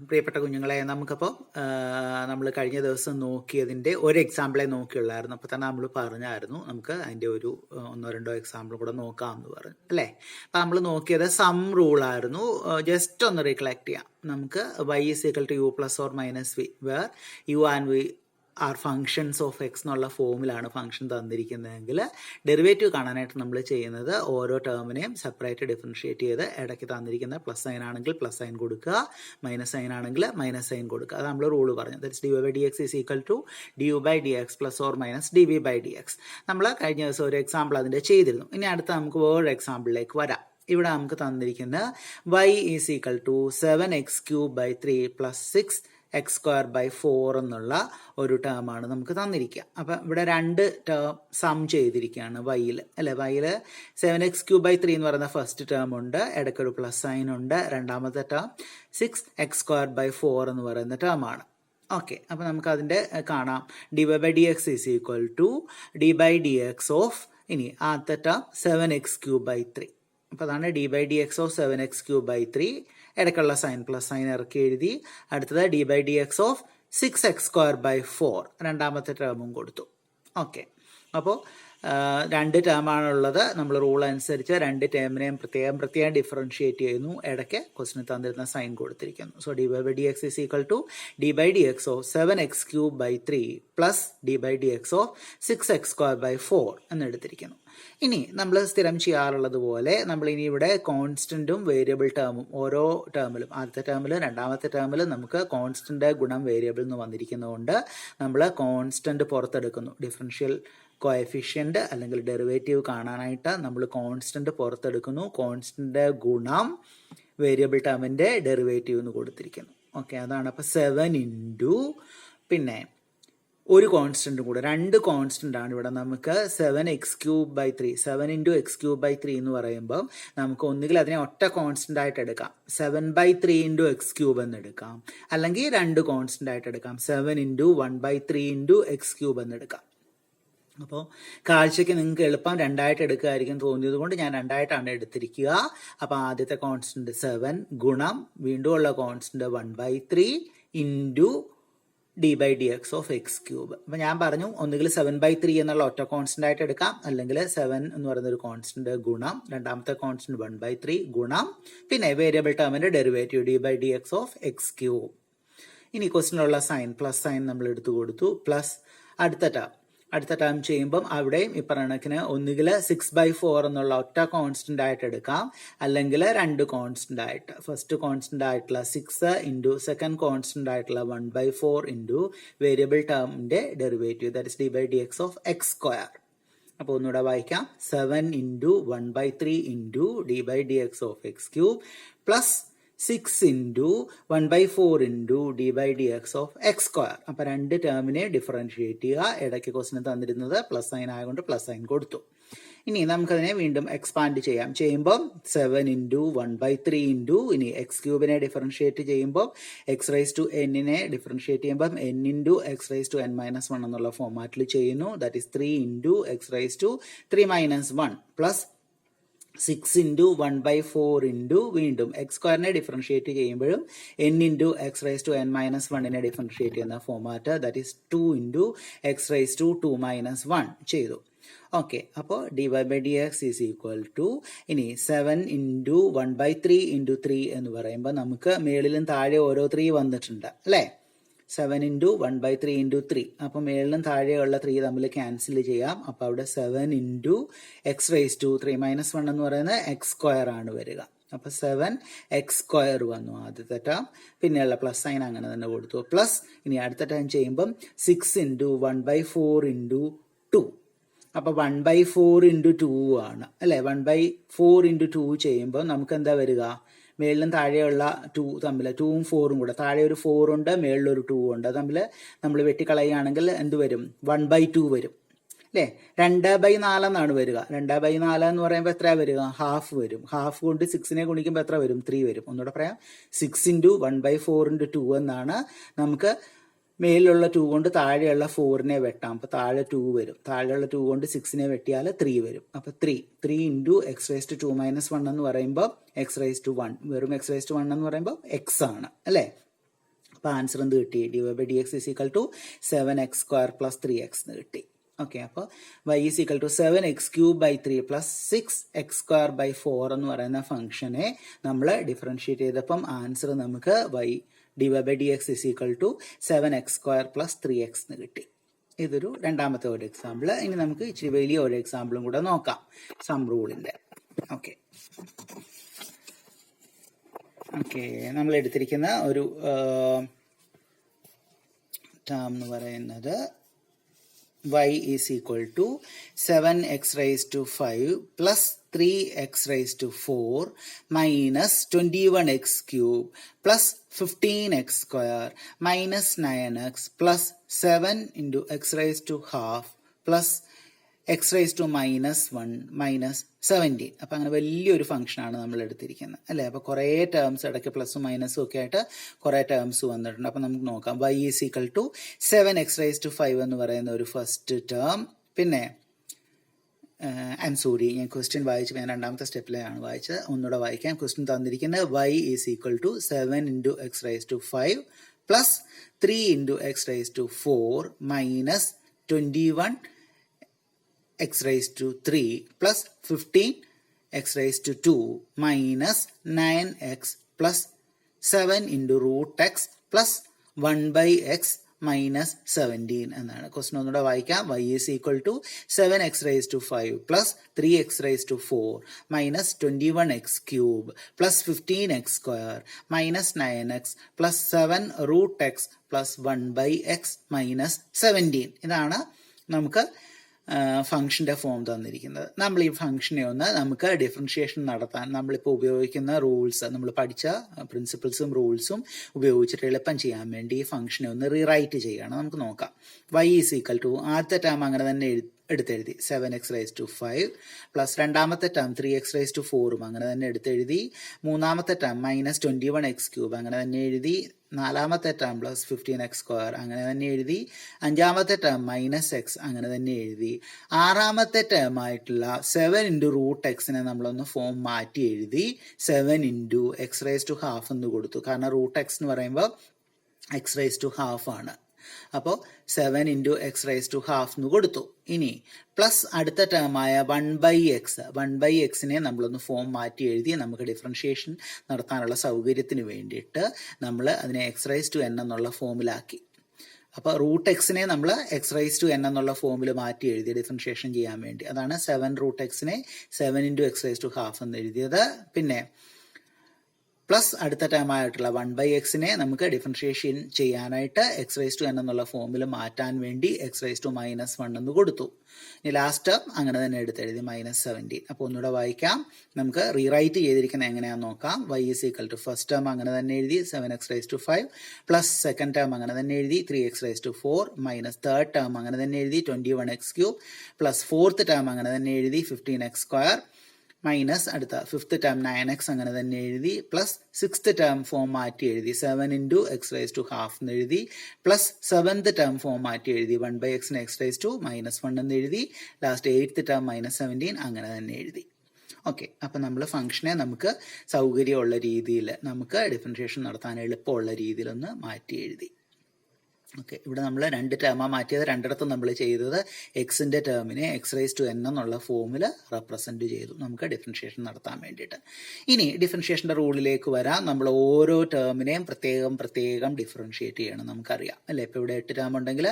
പ്രിയപ്പെട്ട കുഞ്ഞുങ്ങളെ, നമുക്കപ്പോൾ നമ്മൾ കഴിഞ്ഞ ദിവസം നോക്കിയതിൻ്റെ ഒരു എക്സാമ്പിളെ നോക്കിയുള്ളായിരുന്നു. അപ്പോൾ തന്നെ നമ്മൾ പറഞ്ഞായിരുന്നു നമുക്ക് അതിൻ്റെ ഒരു ഒന്നോ രണ്ടോ എക്സാമ്പിൾ കൂടെ നോക്കാമെന്ന് പറഞ്ഞു അല്ലേ. അപ്പോൾ നമ്മൾ നോക്കിയത് സം റൂളായിരുന്നു. ജസ്റ്റ് ഒന്ന് റീകളക്ട് ചെയ്യാം. നമുക്ക് y = u + or - v where u and v are functions of x എന്നുള്ള ഫോമിലാണ് ഫംഗ്ഷൻ തന്നിരിക്കുന്നതെങ്കിൽ ഡെറിവേറ്റീവ് കാണാനായിട്ട് നമ്മൾ ചെയ്യുന്നത് ഓരോ ടേമിനെയും സെപ്പറേറ്റ് ഡിഫറൻഷിയേറ്റ് ചെയ്ത് ഇടയ്ക്ക് തന്നിരിക്കുന്ന പ്ലസ് സൈൻ ആണെങ്കിൽ പ്ലസ് സൈൻ കൊടുക്കുക, മൈനസ് സൈൻ ആണെങ്കിൽ മൈനസ് സൈൻ കൊടുക്കുക. അത് നമ്മൾ റൂൾ പറഞ്ഞു. That's dy/dx = du/dx + or - dv/dx. നമ്മൾ കഴിഞ്ഞ ദിവസം ഒരു എക്സാമ്പിൾ അതിൻ്റെ ചെയ്തിരുന്നു. ഇനി അടുത്ത നമുക്ക് വേറൊരു എക്സാമ്പിളിലേക്ക് വരാം. ഇവിടെ നമുക്ക് തന്നിരിക്കുന്ന y = 7x³ + 6x²/4 എന്നുള്ള ഒരു ടേമാണ് നമുക്ക് തന്നിരിക്കുക. അപ്പം ഇവിടെ രണ്ട് ടേം സം ചെയ്തിരിക്കുകയാണ് വൈയിൽ അല്ലെ. വൈയിൽ 7x³ എന്ന് പറയുന്ന ഫസ്റ്റ് ടേം ഉണ്ട്, ഇടയ്ക്കൊരു പ്ലസ് സൈൻ ഉണ്ട്. രണ്ടാമത്തെ ടേം 6x²/4 എന്ന് പറയുന്ന ടേമാണ്. ഓക്കെ, അപ്പം നമുക്ക് അതിൻ്റെ കാണാം. dy/dx = d/dx ഓഫ് ഇനി ആദ്യത്തെ ടേം 7x³/3. അപ്പോൾ അതാണ് d/dx ഓഫ് 7x³/3. ഇടയ്ക്കുള്ള സൈൻ പ്ലസ് സൈൻ ഇറക്കി എഴുതി. അടുത്തത് d/dx ഓഫ് 6x²/4 രണ്ടാമത്തെ ടേമും കൊടുത്തു. ഓക്കെ, അപ്പോൾ രണ്ട് ടേമാണുള്ളത്. നമ്മൾ റൂൾ അനുസരിച്ച് രണ്ട് ടേമിനെയും പ്രത്യേകം ഡിഫറൻഷിയേറ്റ് ചെയ്യുന്നു. ഇടയ്ക്ക് ക്വസ്റ്റിന് തന്നിരുന്ന സൈൻ കൊടുത്തിരിക്കുന്നു. So dy/dx = d/dx of 7x³/3 plus d/dx of 6x²/4 എന്നെടുത്തിരിക്കുന്നു. ഇനി നമ്മൾ സ്ഥിരം ചെയ്യാറുള്ളത് പോലെ നമ്മൾ ഇനി ഇവിടെ കോൺസ്റ്റന്റും വേരിയബിൾ ടേമും ഓരോ ടേമിലും ആദ്യത്തെ ടേമിലും രണ്ടാമത്തെ ടേമിലും നമുക്ക് കോൺസ്റ്റന്റ് ഗുണം വേരിയബിൾ എന്ന് വന്നിരിക്കുന്നതുകൊണ്ട് നമ്മൾ കോൺസ്റ്റന്റ് പുറത്തെടുക്കുന്നു. ഡിഫറൻഷ്യൽ കോഎഫിഷ്യന്റ് അല്ലെങ്കിൽ ഡെറിവേറ്റീവ് കാണാനായിട്ട് നമ്മൾ കോൺസ്റ്റന്റ് പുറത്തെടുക്കുന്നു. കോൺസ്റ്റന്റ് ഗുണം വേരിയബിൾ ടേമിന്റെ ഡെറിവേറ്റീവ് എന്ന് കൊടുത്തിരിക്കുന്നു. ഓക്കെ, അതാണ്. അപ്പോൾ 7 പിന്നെ ഒരു കോൺസ്റ്റന്റ് കൂടെ, രണ്ട് കോൺസ്റ്റന്റ് ആണ് ഇവിടെ. നമുക്ക് 7x³/3 7 × x³ എന്ന് പറയുമ്പോൾ നമുക്ക് ഒന്നുകിൽ അതിനെ ഒറ്റ കോൺസ്റ്റന്റ് ആയിട്ട് എടുക്കാം, 7/3 × x³ എന്ന് എടുക്കാം, അല്ലെങ്കിൽ രണ്ട് കോൺസ്റ്റന്റ് ആയിട്ട് എടുക്കാം, 7 × 1/3 × x³ എന്ന് എടുക്കാം. അപ്പോൾ കാഴ്ചയ്ക്ക് നിങ്ങൾക്ക് എളുപ്പം രണ്ടായിട്ട് എടുക്കുകയായിരിക്കും തോന്നിയത് കൊണ്ട് ഞാൻ രണ്ടായിട്ടാണ് എടുത്തിരിക്കുക. അപ്പോൾ ആദ്യത്തെ കോൺസ്റ്റന്റ് 7 ഗുണം വീണ്ടും ഉള്ള കോൺസ്റ്റന്റ് 1/3 × d/dx ഓഫ് x³. അപ്പം ഞാൻ പറഞ്ഞു ഒന്നുകിൽ 7/3 എന്നുള്ള ഒറ്റ കോൺസ്റ്റന്റ് ആയിട്ട് എടുക്കാം, അല്ലെങ്കിൽ 7 എന്ന് പറയുന്ന ഒരു കോൺസ്റ്റന്റ് ഗുണം രണ്ടാമത്തെ കോൺസ്റ്റന്റ് 1/3 ഗുണം പിന്നെ വേരിയബിൾ ടേമിന്റെ ഡെറിവേറ്റീവ് d/dx ഓഫ് x³. ഇനി ക്വസ്റ്റിനുള്ള സൈൻ പ്ലസ് സൈൻ നമ്മൾ എടുത്തു കൊടുത്തു. പ്ലസ് അടുത്ത ടേം ചെയ്യുമ്പം അവിടെയും ഈ കണക്കിന് ഒന്നുകിൽ 6/4 എന്നുള്ള ഒറ്റ കോൺസ്റ്റന്റ് ആയിട്ട് എടുക്കാം, അല്ലെങ്കിൽ രണ്ട് കോൺസ്റ്റന്റ് ആയിട്ട്. ഫസ്റ്റ് കോൺസ്റ്റന്റ് ആയിട്ടുള്ള 6 × സെക്കൻഡ് കോൺസ്റ്റന്റ് ആയിട്ടുള്ള 1/4 × വേരിയബിൾ ടേമിന്റെ derivative that is d/dx of x². അപ്പോൾ ഒന്നുകൂടെ വായിക്കാം. 7 × 1/3 × d/dx of x³ plus 6 × 1/4 × d/dx of x². അപ്പം രണ്ട് ടേമിനെ ഡിഫറൻഷിയേറ്റ് ചെയ്യുക. ഇടയ്ക്ക് ക്വസ്റ്റിന് തന്നിരുന്നത് പ്ലസ് സൈൻ ആയതുകൊണ്ട് പ്ലസ് സൈൻ കൊടുത്തു. ഇനി നമുക്കതിനെ വീണ്ടും എക്സ്പാൻഡ് ചെയ്യുമ്പോൾ 7 × 1/3 × ഇനി x³ ഡിഫറൻഷിയേറ്റ് ചെയ്യുമ്പോൾ x⁻n ഡിഫറൻഷിയേറ്റ് ചെയ്യുമ്പോൾ n × x⁻n - 1 എന്നുള്ള ഫോമാറ്റിൽ ചെയ്യുന്നു. ദാറ്റ് ഈസ് 3 × x⁻3 - 1 പ്ലസ് 6 × 1/4 × വീണ്ടും x² ഡിഫറൻഷിയേറ്റ് ചെയ്യുമ്പോഴും n × x⁻n - 1 ഡിഫറൻഷിയേറ്റ് ചെയ്യുന്ന ഫോമാറ്റ് ദാറ്റ് ഈസ് 2 × x⁻² - 1 ചെയ്തു. ഓക്കെ, അപ്പോൾ dy/dx = ഇനി 7 × 1/3 × 3 എന്ന് പറയുമ്പോൾ നമുക്ക് മേളിലും താഴെ ഓരോ 3 വന്നിട്ടുണ്ട് അല്ലേ. 7 × 1/3 × 3. അപ്പം മേളിലും താഴെയുള്ള 3 തമ്മിൽ ക്യാൻസൽ ചെയ്യാം. അപ്പോൾ അവിടെ 7 × x⁻3 - 1 എന്ന് പറയുന്നത് x² ആണ് വരിക. അപ്പോൾ 7x² വന്നു ആദ്യത്തെ ടേം. പിന്നെയുള്ള പ്ലസ് സൈൻ അങ്ങനെ തന്നെ കൊടുത്തു. പ്ലസ് ഇനി അടുത്ത ടേം ചെയ്യുമ്പം 6 × 1/4 × 2. അപ്പോൾ 1/4 × 2 ആണ് അല്ലേ. 1/4 × 2 ചെയ്യുമ്പോൾ നമുക്ക് എന്താ വരിക? മേളിലും താഴെയുള്ള 2 തമ്മിൽ 2ഉം 4ഉം കൂടെ, താഴെ ഒരു 4 ഉണ്ട് മേളിലൊരു 2 ഉണ്ട്, തമ്മിൽ നമ്മൾ വെട്ടിക്കളയുകയാണെങ്കിൽ എന്ത് വരും? 1/2 വരും അല്ലേ. 2/4 എന്നാണ് വരിക. 2/4 എന്ന് പറയുമ്പോൾ എത്ര വരിക? ഹാഫ് വരും. ഹാഫ് കൊണ്ട് 6നെ ഗുണിക്കുമ്പോൾ എത്ര വരും? 3 വരും. ഒന്നുകൂടെ പറയാം, 6 × 1/4 × 2 എന്നാണ്. നമുക്ക് മേലുള്ള 2 കൊണ്ട് താഴെയുള്ള 4നെ വെട്ടാം. അപ്പോൾ താഴെ 2 വരും. താഴെയുള്ള 2 കൊണ്ട് 6നെ വെട്ടിയാൽ 3 വരും. അപ്പോൾ 3 × x⁻2 - 1 എന്ന് പറയുമ്പോൾ x⁻1 വെറും x⁻1 എന്ന് പറയുമ്പോൾ x ആണ് അല്ലേ. അപ്പോൾ ആൻസർ എന്ത് കിട്ടി? D y by d x is equal to 7x² + 3x എന്ന് കിട്ടി. ഓക്കെ, അപ്പോൾ y is equal to 7x³ / 3 + 6x² / 4 എന്ന് പറയുന്ന ഫംഗ്ഷനെ നമ്മൾ ഡിഫറൻഷിയേറ്റ് ചെയ്തപ്പം ആൻസർ നമുക്ക് d y by d x is equal to 7x² + 3x എന്ന് കിട്ടി. ഇതൊരു രണ്ടാമത്തെ ഒരു എക്സാമ്പിൾ. ഇനി നമുക്ക് ഇച്ചിരി വലിയ ഒരു എക്സാമ്പിളും കൂടെ നോക്കാം, സം റൂളിൻ്റെ. ഓക്കെ, നമ്മൾ എടുത്തിരിക്കുന്ന ഒരു ടേം എന്ന് പറയുന്നത് y is equal to 7x⁵ + 3x⁴ minus 21x³ + 15x² minus 9x + 7 × x⁻² + x⁻⁻1 minus 17. അപ്പം അങ്ങനെ വലിയൊരു ഫംഗ്ഷനാണ് നമ്മൾ എടുത്തിരിക്കുന്നത്, അല്ലേ? അപ്പോൾ കുറേ ടേംസ് ഇടയ്ക്ക് പ്ലസും മൈനസും ഒക്കെ ആയിട്ട് കുറേ ടേംസ് വന്നിട്ടുണ്ട്. അപ്പം നമുക്ക് നോക്കാം. y is equal to 7x⁵ എന്ന് പറയുന്ന ഒരു ഫസ്റ്റ് ടേം. പിന്നെ സോറി, ഞാൻ ക്വസ്റ്റ്യൻ വായിച്ചു, ഞാൻ രണ്ടാമത്തെ സ്റ്റെപ്പിലാണ് വായിച്ചത്, ഒന്നുകൂടെ വായിക്കാം. ക്വസ്റ്റ്യൻ തന്നിരിക്കുന്നത് y is equal to 7 × x⁵ + 3 × x⁴ minus 21 x⁻³ + 15x⁻² minus 9x + 7 × √x + 1/x minus 17 എന്നാണ്. ക്വസ്റ്റ്യൻ ഒന്നുകൂടെ വായിക്കാം. y is equal to 7x⁵ + 3x⁴ minus 21x³ + 15x² minus 9x + 7 √x + 1/x minus 17. ഇതാണ് നമുക്ക് ഫംഗ്ഷൻ്റെ ഫോം തന്നിരിക്കുന്നത്. നമ്മൾ ഈ ഫംഗ്ഷനെ നമുക്ക് ഡിഫറൻഷിയേഷൻ നടത്താൻ നമ്മളിപ്പോൾ ഉപയോഗിക്കുന്ന റൂൾസ്, നമ്മൾ പഠിച്ച പ്രിൻസിപ്പിൾസും റൂൾസും ഉപയോഗിച്ചിട്ട് എളുപ്പം ചെയ്യാൻ വേണ്ടി ഈ ഫംഗ്ഷനെ റീറൈറ്റ് ചെയ്യുകയാണ്. നമുക്ക് നോക്കാം. y ഈസ് ഈക്വൽ ടു ആദ്യത്തെ ടേം അങ്ങനെ തന്നെ എടുത്തെഴുതി 7x⁵ പ്ലസ് രണ്ടാമത്തെ ടേം 3x⁴ അങ്ങനെ തന്നെ എടുത്തെഴുതി. മൂന്നാമത്തെ ടേം മൈനസ് 21x³ അങ്ങനെ തന്നെ എഴുതി. നാലാമത്തെ ടേം പ്ലസ് 15x² അങ്ങനെ തന്നെ എഴുതി. അഞ്ചാമത്തെ ടേം മൈനസ് x അങ്ങനെ തന്നെ എഴുതി. ആറാമത്തെ ടേം ആയിട്ടുള്ള 7 × √x നമ്മളൊന്ന് ഫോം മാറ്റി എഴുതി. 7 × x⁻½ എന്ന് കൊടുത്തു. കാരണം √x എന്ന് പറയുമ്പോൾ x⁻½ ആണ്. അപ്പോൾ 7 × x⁻½ എന്ന് കൊടുത്തു. ഇനി പ്ലസ് അടുത്ത ടേമായ 1/x നമ്മളൊന്ന് ഫോം മാറ്റി എഴുതി. നമുക്ക് ഡിഫറൻഷിയേഷൻ നടത്താനുള്ള സൗകര്യത്തിന് വേണ്ടിയിട്ട് നമ്മൾ അതിനെ x⁻n എന്നുള്ള ഫോമിലാക്കി. അപ്പോൾ √x നമ്മൾ x⁻n എന്നുള്ള ഫോമിൽ മാറ്റി എഴുതി ഡിഫറൻഷിയേഷൻ ചെയ്യാൻ വേണ്ടി. അതാണ് 7 √x 7 × x⁻½ എന്ന് എഴുതിയത്. പിന്നെ പ്ലസ് അടുത്ത ടേമായിട്ടുള്ള 1/x നമുക്ക് ഡിഫറൻഷിയേഷൻ ചെയ്യാനായിട്ട് x⁻n എന്നുള്ള ഫോമിൽ മാറ്റാൻ വേണ്ടി x⁻⁻1 എന്ന് കൊടുത്തു. ഇനി ലാസ്റ്റ് ടേം അങ്ങനെ തന്നെ എടുത്തെഴുതി മൈനസ് 17. അപ്പോൾ ഒന്നുകൂടെ വായിക്കാം. നമുക്ക് റീറൈറ്റ് ചെയ്തിരിക്കുന്നത് എങ്ങനെയാണെന്ന് നോക്കാം. y is equal to first term അങ്ങനെ തന്നെ എഴുതി 7x⁵ പ്ലസ് സെക്കൻഡ് ടേം അങ്ങനെ തന്നെ എഴുതി 3x⁴ മൈനസ് തേർഡ് ടേം അങ്ങനെ തന്നെ എഴുതി 21x³ പ്ലസ് ഫോർത്ത് ടേം അങ്ങനെ തന്നെ എഴുതി 15x² മൈനസ് അടുത്ത ഫിഫ്ത്ത് ടേം 9x അങ്ങനെ തന്നെ എഴുതി. പ്ലസ് സിക്സ്ത് ടേം ഫോം മാറ്റി എഴുതി 7 × x⁻² എന്ന് എഴുതി. പ്ലസ് സെവൻത് ടേം ഫോം മാറ്റി എഴുതി 1/x x⁻⁻1 എന്ന് എഴുതി. ലാസ്റ്റ് എയ്ത്ത് ടേം മൈനസ് 17 അങ്ങനെ തന്നെ എഴുതി. ഓക്കെ, അപ്പം നമ്മൾ ഫംഗ്ഷനെ നമുക്ക് സൗകര്യമുള്ള രീതിയിൽ നമുക്ക് ഡിഫറൻഷിയേഷൻ നടത്താൻ എളുപ്പമുള്ള രീതിയിലൊന്ന് മാറ്റി എഴുതി. ഓക്കെ, ഇവിടെ നമ്മൾ രണ്ട് ടേമാണ് മാറ്റിയത്. രണ്ടിടത്തും നമ്മൾ ചെയ്തത് എക്സിൻ്റെ ടേമിനെ x⁻n എന്നുള്ള ഫോമിൽ റെപ്രസെൻറ്റ് ചെയ്തു നമുക്ക് ഡിഫറൻഷിയേഷൻ നടത്താൻ വേണ്ടിയിട്ട്. ഇനി ഡിഫറൻഷിയേഷൻ്റെ റൂളിലേക്ക് വരാം. നമ്മൾ ഓരോ ടേമിനെയും പ്രത്യേകം ഡിഫറൻഷിയേറ്റ് ചെയ്യണം. നമുക്കറിയാം അല്ലേ? ഇപ്പോൾ ഇവിടെ 8 ടേം ഉണ്ടെങ്കിൽ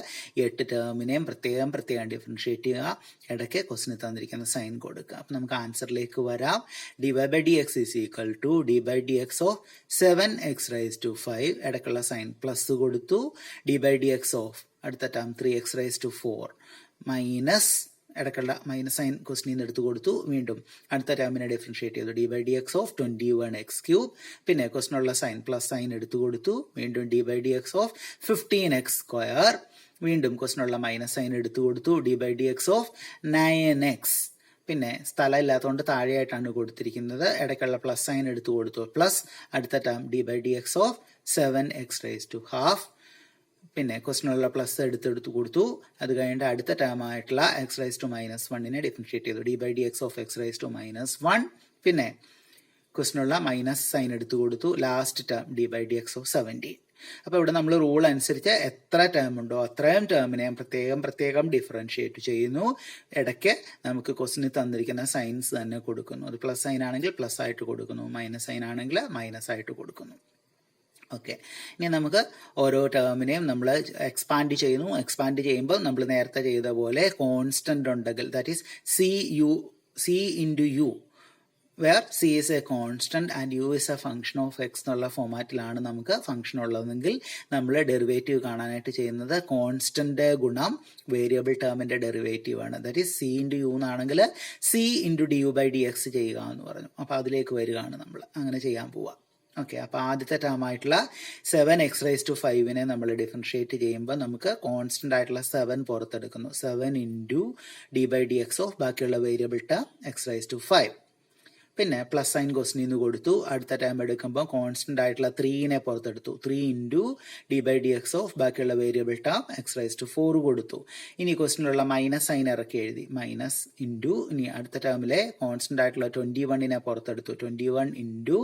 8 ടേമിനെയും പ്രത്യേകം ഡിഫറൻഷിയേറ്റ് ചെയ്യുക. ഇടയ്ക്ക് ക്വസ്റ്റിന് തന്നിരിക്കുന്ന സൈൻ കൊടുക്കുക. അപ്പം നമുക്ക് ആൻസറിലേക്ക് വരാം. dy/dx is equal to d/dx of 7x⁵ ഇടയ്ക്കുള്ള സൈൻ പ്ലസ് കൊടുത്തു. d/dx ഓഫ് അടുത്ത ടേം 3x⁴ മൈനസ് ഇടയ്ക്കുള്ള മൈനസ് സൈൻ ക്വസ്റ്റിനിൽ നിന്ന് എടുത്തു കൊടുത്തു. വീണ്ടും അടുത്ത ടേമിനെ ഡിഫറൻഷിയേറ്റ് ചെയ്തു. d/dx ഓഫ് 21x³ പിന്നെ ക്വസ്റ്റിനുള്ള സൈൻ പ്ലസ് സൈൻ എടുത്തു കൊടുത്തു. വീണ്ടും d/dx ഓഫ് 15x². വീണ്ടും ക്വസ്റ്റിനുള്ള മൈനസ് സൈൻ എടുത്തു കൊടുത്തു. d/dx ഓഫ് 9x പിന്നെ സ്ഥലം ഇല്ലാത്തതുകൊണ്ട് താഴെയായിട്ടാണ് കൊടുത്തിരിക്കുന്നത്. ഇടയ്ക്കുള്ള പ്ലസ് സൈൻ എടുത്തു കൊടുത്തു. പ്ലസ് അടുത്ത ടേം d/dx ഓഫ് 7x⁻². പിന്നെ ക്വസ്റ്റിനുള്ള പ്ലസ് എടുത്തെടുത്ത് കൊടുത്തു. അത് കഴിഞ്ഞിട്ട് അടുത്ത ടേം ആയിട്ടുള്ള x⁻⁻1 ഡിഫറൻഷിയേറ്റ് ചെയ്തു. d/dx ഓഫ് x⁻⁻1 പിന്നെ ക്വസ്റ്റിനുള്ള മൈനസ് സൈൻ എടുത്തു കൊടുത്തു. Last term d/dx of 17. അപ്പോൾ ഇവിടെ നമ്മൾ റൂൾ അനുസരിച്ച് എത്ര ടേം ഉണ്ടോ അത്രയും ടേമിനെ പ്രത്യേകം ഡിഫറൻഷിയേറ്റ് ചെയ്യുന്നു. ഇടയ്ക്ക് നമുക്ക് ക്വസ്റ്റിന് തന്നിരിക്കുന്ന സൈൻസ് തന്നെ കൊടുക്കുന്നു. അത് പ്ലസ് സൈൻ ആണെങ്കിൽ പ്ലസ് ആയിട്ട് കൊടുക്കുന്നു, മൈനസ് സൈൻ ആണെങ്കിൽ മൈനസ് ആയിട്ട് കൊടുക്കുന്നു. ഓക്കെ, ഇനി നമുക്ക് ഓരോ ടേമിനെയും നമ്മൾ എക്സ്പാൻഡ് ചെയ്യുന്നു. എക്സ്പാൻഡ് ചെയ്യുമ്പോൾ നമ്മൾ നേരത്തെ ചെയ്ത പോലെ കോൺസ്റ്റന്റ് ഉണ്ടെങ്കിൽ, that is c into u, where c is a constant and u is a function of x എന്നുള്ള ഫോമാറ്റിലാണ് നമുക്ക് ഫംഗ്ഷൻ ഉള്ളതെങ്കിൽ നമ്മൾ ഡെറിവേറ്റീവ് കാണാനായിട്ട് ചെയ്യുന്നത് കോൺസ്റ്റന്റ് ഗുണം വേരിയബിൾ ടേമിന്റെ ഡെറിവേറ്റീവ് ആണ്. That is c into u എന്നാണെങ്കിൽ c into d u by d x ചെയ്യുക എന്ന് പറഞ്ഞു. അപ്പോൾ അതിലേക്ക് വരികയാണ് നമ്മൾ അങ്ങനെ ചെയ്യാൻ പോവുക. ഓക്കെ, അപ്പോൾ ആദ്യത്തെ ടേം ആയിട്ടുള്ള 7x⁵ നമ്മൾ ഡിഫറൻഷിയേറ്റ് ചെയ്യുമ്പോൾ നമുക്ക് കോൺസ്റ്റന്റ് ആയിട്ടുള്ള 7 പുറത്തെടുക്കുന്നു. 7 into d by d x of ബാക്കിയുള്ള വേരിയബിൾ ടേം x⁵. പിന്നെ പ്ലസ് സൈൻ ക്വസ്റ്റിന് കൊടുത്തു. അടുത്ത ടൈം എടുക്കുമ്പോൾ കോൺസ്റ്റന്റ് ആയിട്ടുള്ള 3നെ പുറത്തെടുത്തു. 3 into d by d x of ബാക്കിയുള്ള വേരിയബിൾ ടേം x⁴ കൊടുത്തു. ഇനി ക്വസ്റ്റിനുള്ള മൈനസ് സൈൻ ഇറക്കി എഴുതി. മൈനസ് ഇൻറ്റു ഇനി അടുത്ത ടേമിലെ കോൺസ്റ്റന്റ് ആയിട്ടുള്ള 21നെ പുറത്തെടുത്തു. 21 into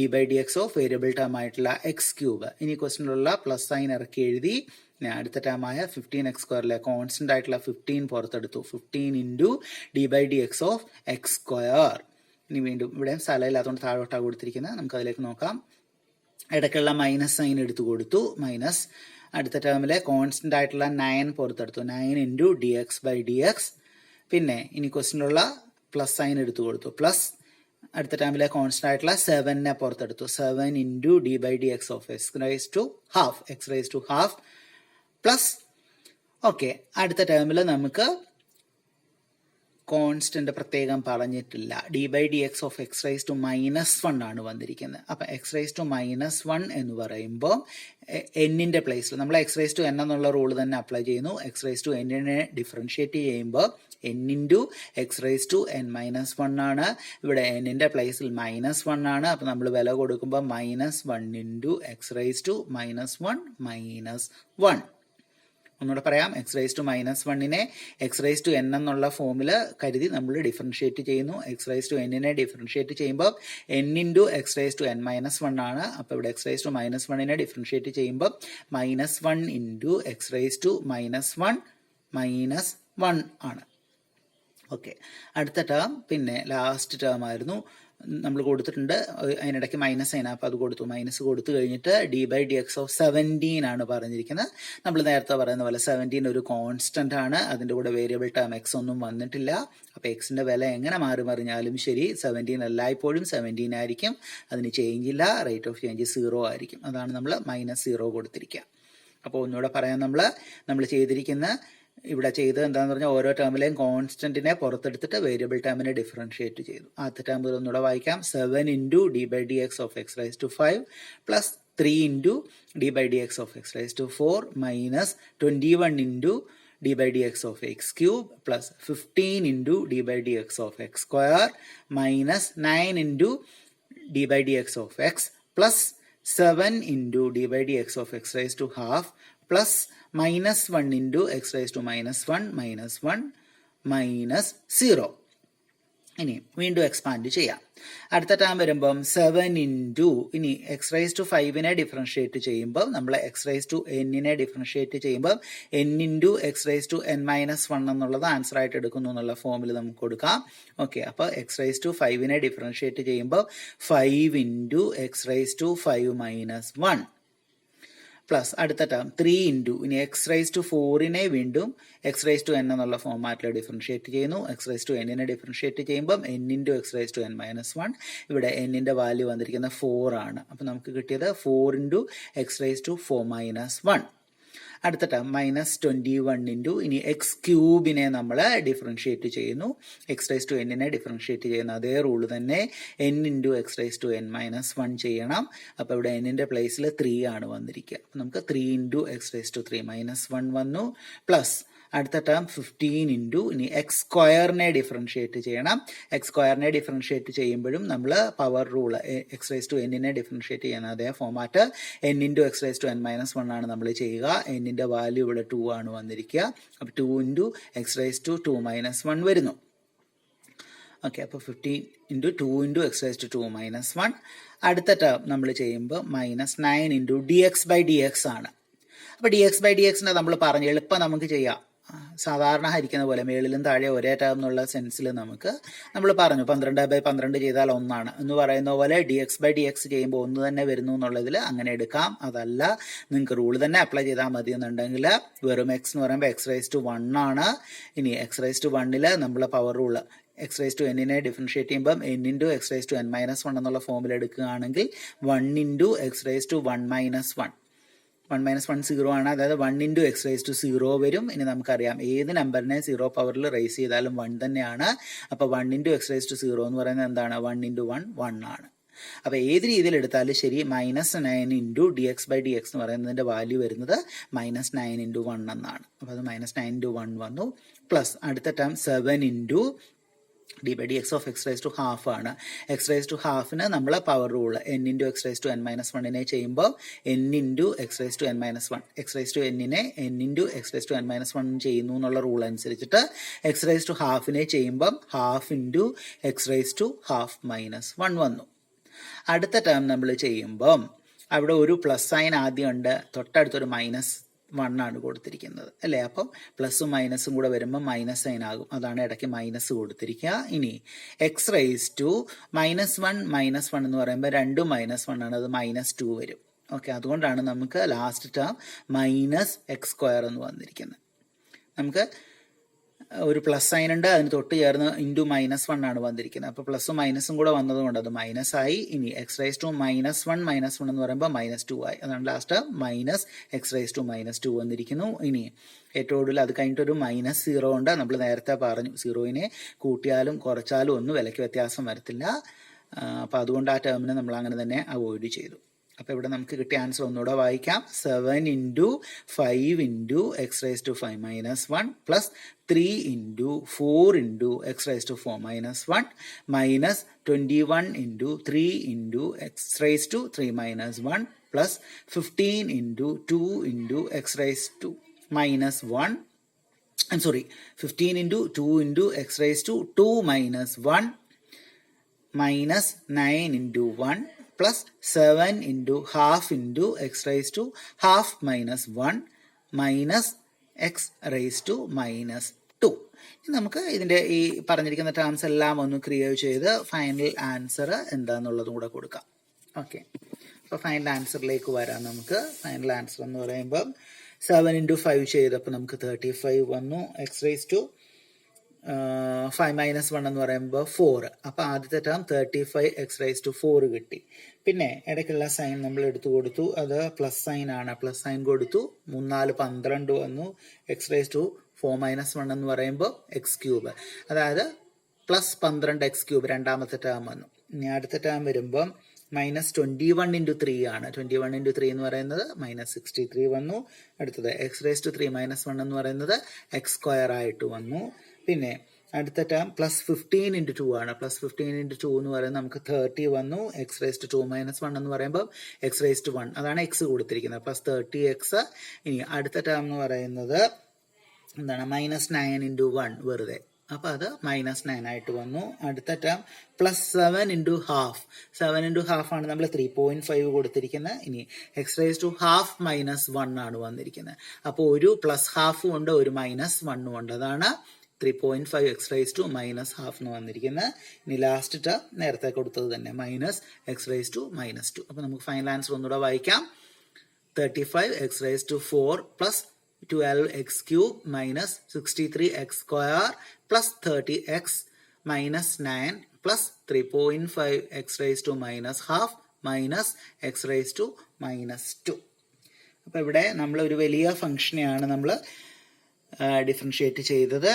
d by d x of variable term ആയിട്ടുള്ള x⁵. ഇനി ക്വസ്റ്റിനുള്ള പ്ലസ് സൈൻ ഇറക്കി എഴുതി. അടുത്ത ടേമായ 15x² കോൺസ്റ്റന്റ് ആയിട്ടുള്ള 15 പുറത്തെടുത്തു. 15 into d by d x of x². ഇനി വീണ്ടും ഇവിടെ സ്ഥലമില്ലാത്തതുകൊണ്ട് താഴോട്ടാണ് കൊടുത്തിരിക്കുന്നത്, നമുക്ക് അതിലേക്ക് നോക്കാം. ഇടയ്ക്കുള്ള മൈനസ് സൈൻ എടുത്തു കൊടുത്തു. മൈനസ് അടുത്ത ടേമിലെ കോൺസ്റ്റന്റ് ആയിട്ടുള്ള 9 പുറത്തെടുത്തു. 9 into d x by d x. പിന്നെ ഇനി ക്വസ്റ്റിനുള്ള പ്ലസ് സൈൻ എടുത്തു കൊടുത്തു. പ്ലസ് അടുത്ത ടേമിലെ കോൺസ്റ്റന്റ് ആയിട്ടുള്ള 7നെ പുറത്തെടുത്തു. 7 into d by d x of x⁻². Plus okay, അടുത്ത ടേമിൽ നമുക്ക് കോൺസ്റ്റന്റ് പ്രത്യേകം പറഞ്ഞിട്ടില്ല. D by d x of x⁻1 ആണ് വന്നിരിക്കുന്നത്. അപ്പം x⁻1 എന്ന് പറയുമ്പോൾ എന്നിന്റെ പ്ലേസിൽ നമ്മൾ x⁻n എന്നുള്ള റൂൾ തന്നെ അപ്ലൈ ചെയ്യുന്നു. x⁻n ഡിഫറൻഷിയേറ്റ് ചെയ്യുമ്പോൾ n ഇൻറ്റു x⁻n−1 ആണ്. ഇവിടെ എന്നിന്റെ പ്ലേസിൽ -1 ആണ്. അപ്പം നമ്മൾ വില കൊടുക്കുമ്പോൾ -1 ഇൻറ്റു x⁻−1 ഒന്നുകൂടെ പറയാം. x⁻−1നെ x⁻n എന്നുള്ള ഫോമിൽ കരുതി നമ്മൾ ഡിഫറൻഷിയേറ്റ് ചെയ്യുന്നു. x⁻n ഡിഫറൻഷിയേറ്റ് ചെയ്യുമ്പോൾ n ഇൻറ്റു x⁻n−1 ആണ്. അപ്പോൾ ഇവിടെ x⁻−1നെ ഡിഫറൻഷിയേറ്റ് ചെയ്യുമ്പോൾ -1 ഇൻറ്റു x⁻−1 ആണ്. ഓക്കെ, അടുത്ത ടേം പിന്നെ ലാസ്റ്റ് ടേം ആയിരുന്നു നമ്മൾ കൊടുത്തിട്ടുണ്ട്. അതിനിടയ്ക്ക് മൈനസ് സൈൻ, അപ്പോൾ അത് കൊടുത്തു. മൈനസ് കൊടുത്തു കഴിഞ്ഞിട്ട് d by d x of 17 ആണ് പറഞ്ഞിരിക്കുന്നത്. നമ്മൾ നേരത്തെ പറയുന്ന പോലെ 17 ഒരു കോൺസ്റ്റന്റ് ആണ്. അതിൻ്റെ കൂടെ വേരിയബിൾ ടേം എക്സ് ഒന്നും വന്നിട്ടില്ല. അപ്പോൾ എക്സിന്റെ വില എങ്ങനെ മാറി മറിഞ്ഞാലും ശരി 17 എല്ലായ്പ്പോഴും 17 ആയിരിക്കും. അതിന് ചേഞ്ച് ഇല്ല. റേറ്റ് ഓഫ് ചേഞ്ച് 0 ആയിരിക്കും. അതാണ് നമ്മൾ -0 കൊടുത്തിരിക്കുക. അപ്പോൾ ഒന്നുകൂടെ പറയാം, നമ്മൾ ചെയ്തിരിക്കുന്ന ഇവിടെ ചെയ്തത് എന്താണെന്ന് പറഞ്ഞാൽ ഓരോ ടേമിലെയും കോൺസ്റ്റന്റിനെ പുറത്തെടുത്തിട്ട് വേരിയബിൾ ടേമിനെ ഡിഫറൻഷിയേറ്റ് ചെയ്തു. ആദ്യത്തെ ടേം ഒന്നുകൂടെ വായിക്കാം. 7 into d by d x of x⁵ plus 3 into d by d x of x⁴ minus 21 into d by d x of x³ plus 15 into d by d x of x² minus 9 into d by d x of x plus 7 into d by d x of x⁻² plus -1 into x⁻−1 -0. ഇനി വീണ്ടും expand ചെയ്യാം. അടുത്ത term വരുമ്പം 7 into ഇനി x⁵ differentiate ചെയ്യുമ്പോൾ നമ്മൾ x⁻n differentiate ചെയ്യുമ്പോൾ n into x⁻n−1 എന്നുള്ളത് ആൻസർ ആയിട്ട് എടുക്കുന്നു എന്നുള്ള ഫോമിൽ നമുക്ക് കൊടുക്കാം. ഓക്കെ, അപ്പോൾ x⁻ ഡിഫറൻഷിയേറ്റ് ചെയ്യുമ്പോൾ 5 ഇൻറ്റു x⁻⁵ പ്ലസ് അടുത്ത ടേം 3 ഇൻറ്റു ഇനി x⁴ വീണ്ടും x⁻n എന്നുള്ള ഫോമാറ്റിൽ ഡിഫറൻഷിയേറ്റ് ചെയ്യുന്നു. x⁻n ഡിഫറൻഷിയേറ്റ് ചെയ്യുമ്പോൾ n ഇൻറ്റു x⁻n−1. ഇവിടെ n-ന്റെ വാല്യൂ വന്നിരിക്കുന്നത് 4 ആണ്. അപ്പം നമുക്ക് കിട്ടിയത് 4 ഇൻറ്റു x⁻⁴ അടുത്ത ടേം -21 ഇൻറ്റു ഇനി x³ നമ്മൾ ഡിഫറൻഷിയേറ്റ് ചെയ്യുന്നു. x⁻n ഡിഫറൻഷിയേറ്റ് ചെയ്യുന്ന അതേ റൂൾ തന്നെ n ഇൻറ്റു x⁻n−1 ചെയ്യണം. അപ്പോൾ ഇവിടെ n-ന്റെ പ്ലേസിൽ 3 ആണ് വന്നിരിക്കുക. നമുക്ക് 3 ഇൻറ്റു x⁻³ വന്നു. പ്ലസ് അടുത്ത ടേം 15 ഇൻറ്റു ഇനി x² ഡിഫറൻഷിയേറ്റ് ചെയ്യണം. x² ഡിഫറൻഷിയേറ്റ് ചെയ്യുമ്പോഴും നമ്മൾ പവർ റൂൾ x⁻n ഡിഫറൻഷിയേറ്റ് ചെയ്യുന്ന അതേ ഫോമാറ്റ് n ഇൻറ്റു x⁻n−1 ആണ് നമ്മൾ ചെയ്യുക. n-ന്റെ വാല്യൂ ഇവിടെ 2 ആണ് വന്നിരിക്കുക. അപ്പോൾ 2 ഇൻറ്റു x⁻² -1 വരുന്നു. ഓക്കെ, അപ്പോൾ 15 × 2 × x⁻². അടുത്ത ടേം നമ്മൾ ചെയ്യുമ്പോൾ -9 × dx/dx ആണ്. അപ്പോൾ dx/dxനെ നമ്മൾ പറഞ്ഞു എളുപ്പം നമുക്ക് ചെയ്യാം. സാധാരണ ഹരിക്കുന്ന പോലെ മേളിലും താഴെ ഒരേ ടേം എന്നുള്ള സെൻസിൽ നമ്മൾ പറഞ്ഞു 12/12 ചെയ്താൽ 1 ആണ് എന്ന് പറയുന്ന പോലെ dx/dx ചെയ്യുമ്പോൾ 1 തന്നെ വരുന്നു എന്നുള്ളതിൽ അങ്ങനെ എടുക്കാം. അതല്ല നിങ്ങൾക്ക് റൂൾ തന്നെ അപ്ലൈ ചെയ്താൽ മതി എന്നുണ്ടെങ്കിൽ വെറും x എന്ന് പറയുമ്പോൾ x⁻1 ആണ്. ഇനി x⁻1 നമ്മൾ പവർ റൂള് x⁻n ഡിഫറൻഷിയേറ്റ് ചെയ്യുമ്പം n × x⁻n−1 എന്നുള്ള ഫോമിൽ എടുക്കുകയാണെങ്കിൽ 1 × x⁻1−1. 1 - 1 0 ആണ്, അതായത് 1 × x⁻0 വരും. ഇനി നമുക്കറിയാം ഏത് നമ്പറിനെ 0 പവറിൽ റേസ് ചെയ്താലും 1 തന്നെയാണ്. അപ്പോൾ 1 × x⁻0 എന്ന് പറയുന്നത് എന്താണ്? 1 × 1 1 ആണ്. അപ്പോൾ ഏത് രീതിയിൽ എടുത്താലും ശരി -9 × dx/dx എന്ന് പറയുന്നതിൻ്റെ വാല്യൂ വരുന്നത് -9 × 1 എന്നാണ്. അപ്പോൾ അത് -9 × 1 വന്നു. പ്ലസ് അടുത്ത ടേം 7 × d/dx of x⁻½ ആണ്. x⁻½ നമ്മൾ പവർ റൂൾ n × x⁻n−1 ചെയ്യുമ്പോൾ n × x⁻n−1 x⁻n-നെ n × x⁻n−1 ചെയ്യുന്നു എന്നുള്ള റൂൾ അനുസരിച്ചിട്ട് x⁻½ ചെയ്യുമ്പം 12 × x⁻½ വന്നു. അടുത്ത ടേം നമ്മൾ ചെയ്യുമ്പം അവിടെ ഒരു പ്ലസ് സൈൻ ആദ്യം ഉണ്ട്, തൊട്ടടുത്തൊരു -1 ആണ് കൊടുത്തിരിക്കുന്നത് അല്ലേ. അപ്പം പ്ലസും മൈനസും കൂടെ വരുമ്പോൾ മൈനസ് സൈൻ ആകും, അതാണ് ഇടയ്ക്ക് മൈനസ് കൊടുത്തിരിക്കുക. ഇനി x⁻1−1 എന്ന് പറയുമ്പോൾ 2 -1 ആണ്, അത് -2 വരും. ഓക്കെ, അതുകൊണ്ടാണ് നമുക്ക് ലാസ്റ്റ് ടേം -x² എന്ന് വന്നിരിക്കുന്നത്. നമുക്ക് ഒരു പ്ലസ് സൈൻ ഉണ്ട്, അതിന് തൊട്ട് ചേർന്ന് ×-1 ആണ് വന്നിരിക്കുന്നത്. അപ്പോൾ പ്ലസും മൈനസും കൂടെ വന്നതുകൊണ്ട് അത് മൈനസ് ആയി. ഇനി x⁻1−1 എന്ന് പറയുമ്പോൾ -2 ആയി, അതാണ് ലാസ്റ്റ് -x⁻2 വന്നിരിക്കുന്നു. ഇനി ഏറ്റവും കൂടുതൽ അത് കഴിഞ്ഞിട്ടൊരു -0 ഉണ്ട്. നമ്മൾ നേരത്തെ പറഞ്ഞു 0നെ കൂട്ടിയാലും കുറച്ചാലും ഒന്നും വിലയ്ക്ക് വ്യത്യാസം വരത്തില്ല. അപ്പോൾ അതുകൊണ്ട് ആ ടേമിനെ നമ്മൾ അങ്ങനെ തന്നെ അവോയ്ഡ് ചെയ്തു. അപ്പോൾ ഇവിടെ നമുക്ക് കിട്ടിയ ആൻസർ ഒന്നുകൂടെ വായിക്കാം. 7 × 5 × x⁻5−1 plus 3 × 4 × x⁻4−1 minus 21 × 3 × x⁻3−1 plus 15 × 2 × x⁻2−1 15 × 2 × x⁻2−1 minus 9 × 1 plus 7 × ½ × x⁻²-1 minus x⁻². നമുക്ക് ഇതിൻ്റെ ഈ പറഞ്ഞിരിക്കുന്ന ടേംസ് എല്ലാം ഒന്ന് ക്രിയേറ്റ് ചെയ്ത് ഫൈനൽ ആൻസർ എന്താണെന്നുള്ളതും കൂടെ കൊടുക്കാം. ഓക്കെ, അപ്പോൾ ഫൈനൽ ആൻസറിലേക്ക് വരാം. നമുക്ക് ഫൈനൽ ആൻസർ എന്ന് പറയുമ്പം 7 × 5 ചെയ്തപ്പോൾ നമുക്ക് 35 വന്നു. x⁻5−1 എന്ന് പറയുമ്പോൾ 4. അപ്പോൾ ആദ്യത്തെ ടേം 35 x⁻4 കിട്ടി. പിന്നെ ഇടയ്ക്കുള്ള സൈൻ നമ്മൾ എടുത്തു കൊടുത്തു, അത് പ്ലസ് സൈൻ ആണ്, പ്ലസ് സൈൻ കൊടുത്തു. 3 4 12 വന്നു. x⁻4−1 എന്ന് പറയുമ്പോൾ x³, അതായത് പ്ലസ് 12 x³ രണ്ടാമത്തെ ടേം വന്നു. ഇനി അടുത്ത ടേം വരുമ്പം -21 × 3 ആണ്. 21 × 3 എന്ന് പറയുന്നത് -63 വന്നു. അടുത്തത് x⁻3−1 എന്ന് പറയുന്നത് x² ആയിട്ട് വന്നു. പിന്നെ അടുത്ത ടേം പ്ലസ് 15 × 2 ആണ്. പ്ലസ് 15 × 2 എന്ന് പറയുന്നത് നമുക്ക് 30 വന്നു. x⁻2−1 എന്ന് പറയുമ്പോൾ x⁻1, അതാണ് x കൊടുത്തിരിക്കുന്നത്, പ്ലസ് 30x. ഇനി അടുത്ത ടേം എന്ന് പറയുന്നത് എന്താണ്? -9 × 1 വെറുതെ, അപ്പോൾ അത് -9 ആയിട്ട് വന്നു. അടുത്ത ടേം പ്ലസ് 7 × ½ 7 × ½ ആണ് നമ്മൾ 3.5 കൊടുത്തിരിക്കുന്നത്. ഇനി x⁻½ - 1 ആണ് വന്നിരിക്കുന്നത്. അപ്പോൾ ഒരു പ്ലസ് ഹാഫും ഉണ്ട്, ഒരു -1 ഉണ്ട്, അതാണ് 3.5 x⁻² എന്ന് വന്നിരിക്കുന്നത്. ഇനി ലാസ്റ്റ് ടേം നേരത്തെ കൊടുത്തത് തന്നെ -x⁻². അപ്പോൾ നമുക്ക് ഫൈനൽ ആൻസർ ഒന്നുകൂടെ വായിക്കാം. 35 x⁻4 plus 12x³ minus 63x² plus 30x minus 9 plus 3.5 x⁻² minus x⁻². അപ്പോൾ ഇവിടെ നമ്മൾ ഒരു വലിയ ഫംഗ്ഷനെയാണ് നമ്മൾ ഡിഫറൻഷിയേറ്റ് ചെയ്തത്.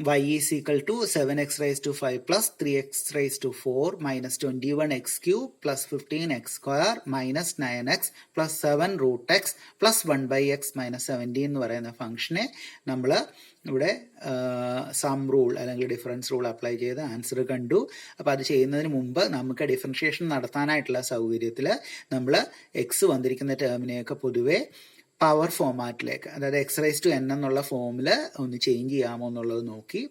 y is equal to 7x⁻5 plus 3x⁻4 minus 21x³ plus 15x² minus 9x plus 7√x plus 1/x minus 17 എന്ന് പറയുന്ന ഫംഗ്ഷനെ നമ്മൾ ഇവിടെ സം റൂൾ അല്ലെങ്കിൽ ഡിഫറൻസ് റൂൾ അപ്ലൈ ചെയ്ത് ആൻസർ കണ്ടു. അപ്പോൾ അത് ചെയ്യുന്നതിന് മുമ്പ് നമുക്ക് ഡിഫറൻഷിയേഷൻ നടത്താനായിട്ടുള്ള സൗകര്യത്തിൽ നമ്മൾ എക്സ് വന്നിരിക്കുന്ന ടേമിനെയൊക്കെ പൊതുവെ പവർ ഫോമാറ്റിലേക്ക്, അതായത് x⁻n എന്നുള്ള ഫോമിൽ ഒന്ന് ചേഞ്ച് ചെയ്യാമോ എന്നുള്ളത് നോക്കി.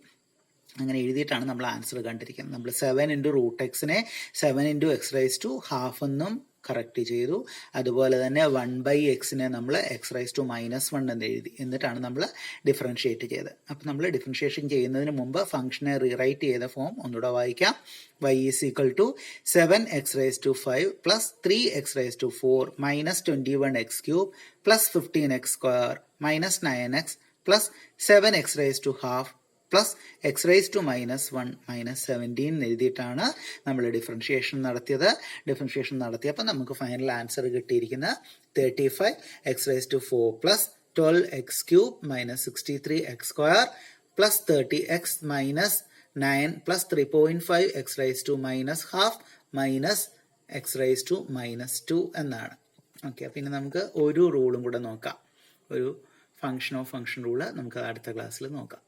അങ്ങനെ എഴുതിയിട്ടാണ് നമ്മൾ ആൻസർ കണ്ടിരിക്കുന്നത്. നമ്മൾ 7 ഇൻറ്റു റൂട്ട് എക്സിനെ 7 into x raise to half എന്നും കറക്റ്റ് ചെയ്തു. അതുപോലെ തന്നെ 1/x-നെ നമ്മൾ എക്സ് റൈസ് ടു -1 എന്ന് എഴുതി. എന്നിട്ടാണ് നമ്മൾ ഡിഫറൻഷിയേറ്റ് ചെയ്തത്. അപ്പം നമ്മൾ ഡിഫറൻഷിയേഷൻ ചെയ്യുന്നതിന് മുമ്പ് ഫംഗ്ഷനെ റീറൈറ്റ് ചെയ്ത ഫോം ഒന്നുകൂടെ വായിക്കാം. y is equal to 7x raise to 5 plus 3x raise to 4 minus 21x cube plus 15x square minus 9x plus 7x raise to half plus x raise to -1 minus 17 എഴുതിയിട്ടാണ് നമ്മൾ differentiation നടത്തിയത്. Differentiation നടത്തിയപ്പോൾ നമുക്ക് final answer കിട്ടിയിരിക്കുന്നത് 35 x raise to 4 plus 12x cube minus 63x square plus 30x minus 9 plus 3.5 x raise to -1/2 minus x raise to -2 എന്നാണ്. Okay, പിന്നെ നമുക്ക് ഒരു റൂളും കൂടെ നോക്കാം. ഒരു ഫംഗ്ഷൻ ഓഫ് ഫംഗ്ഷൻ റൂള് നമുക്ക് അടുത്ത ക്ലാസ്സിൽ നോക്കാം.